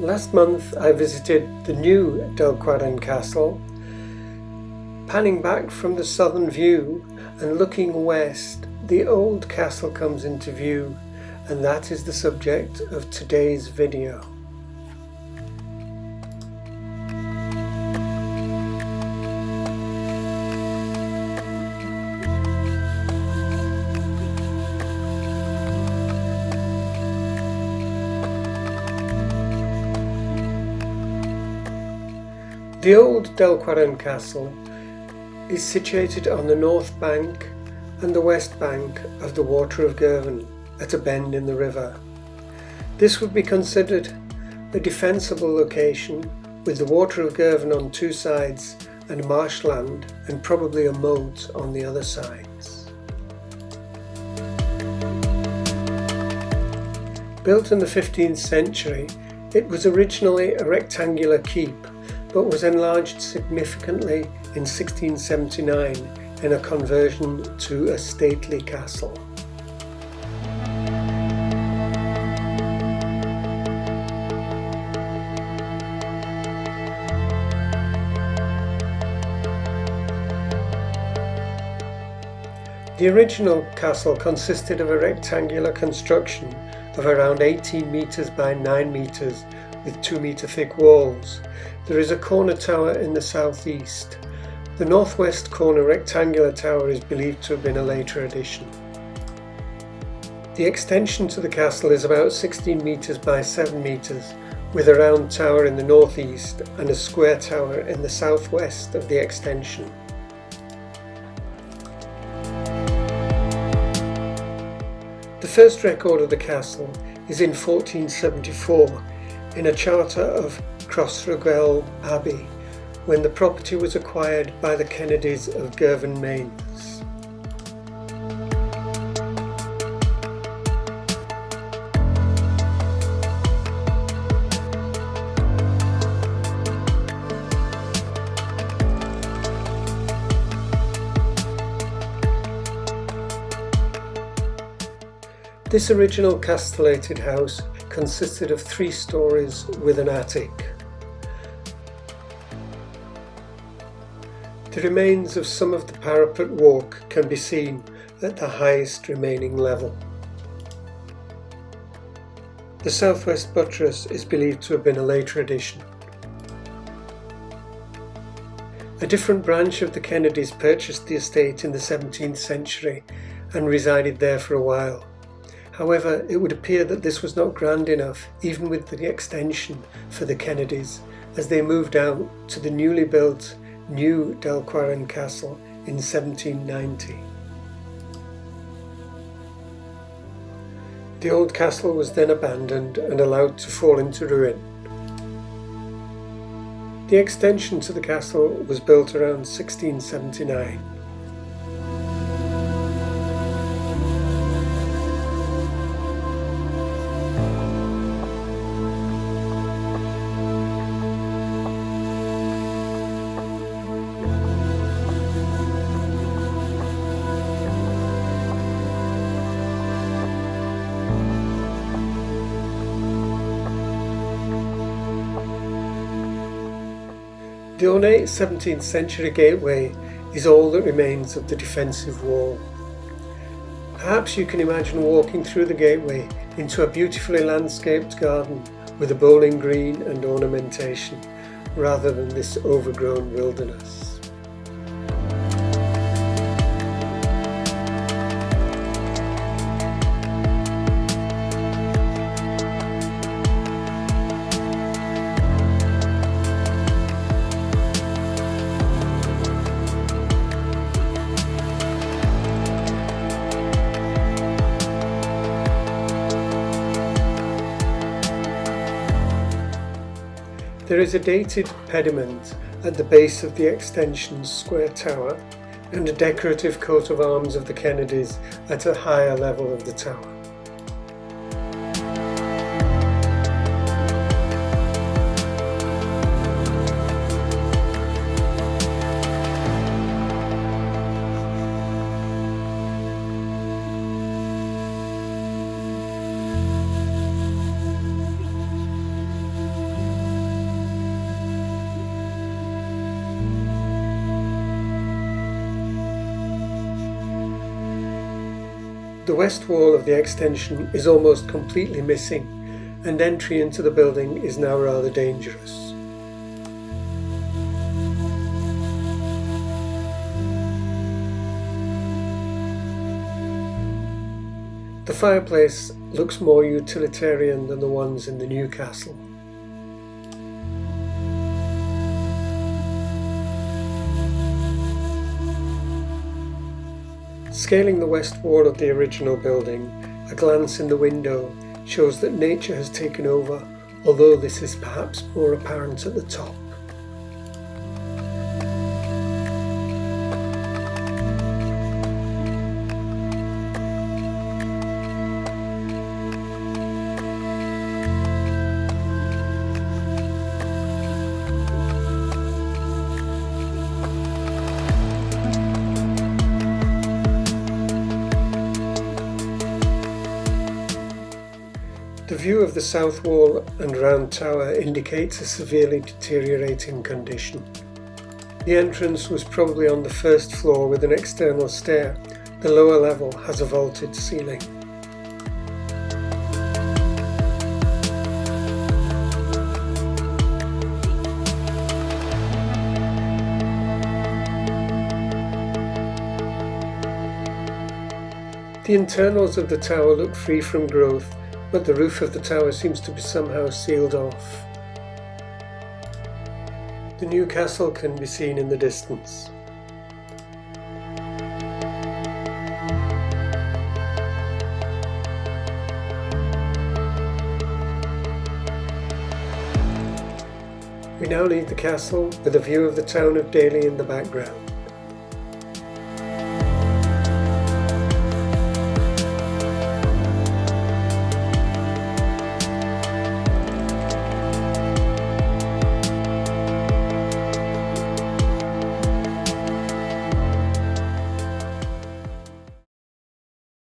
Last month I visited the new Dalquharran Castle. Panning back from the southern view and looking west, the old castle comes into view, and that is the subject of today's video. The old Dalquharran Castle is situated on the north bank and the west bank of the Water of Girvan at a bend in the river. This would be considered a defensible location with the Water of Girvan on two sides and marshland and probably a moat on the other sides. Built in the 15th century, it was originally a rectangular keep but was enlarged significantly in 1679 in a conversion to a stately castle. The original castle consisted of a rectangular construction of around 18 metres by 9 metres with 2 metre thick walls. There is a corner tower in the southeast. The northwest corner rectangular tower is believed to have been a later addition. The extension to the castle is about 16 metres by 7 metres, with a round tower in the northeast and a square tower in the southwest of the extension. The first record of the castle is in 1474 in a charter of Crossraguel Abbey, when the property was acquired by the Kennedys of Girvan Mains. This original castellated house consisted of 3 stories with an attic. The remains of some of the parapet walk can be seen at the highest remaining level. The southwest buttress is believed to have been a later addition. A different branch of the Kennedys purchased the estate in the 17th century and resided there for a while. However, it would appear that this was not grand enough, even with the extension, for the Kennedys, as they moved out to the newly built new Dalquharran Castle in 1790. The old castle was then abandoned and allowed to fall into ruin. The extension to the castle was built around 1679. The ornate 17th century gateway is all that remains of the defensive wall. Perhaps you can imagine walking through the gateway into a beautifully landscaped garden with a bowling green and ornamentation, rather than this overgrown wilderness. There is a dated pediment at the base of the extension's square tower and a decorative coat of arms of the Kennedys at a higher level of the tower. The west wall of the extension is almost completely missing, and entry into the building is now rather dangerous. The fireplace looks more utilitarian than the ones in the new castle. Scaling the west wall of the original building, a glance in the window shows that nature has taken over, although this is perhaps more apparent at the top. The view of the south wall and round tower indicates a severely deteriorating condition. The entrance was probably on the first floor with an external stair. The lower level has a vaulted ceiling. The internals of the tower look free from growth, but the roof of the tower seems to be somehow sealed off. The new castle can be seen in the distance. We now leave the castle with a view of the town of Dailly in the background.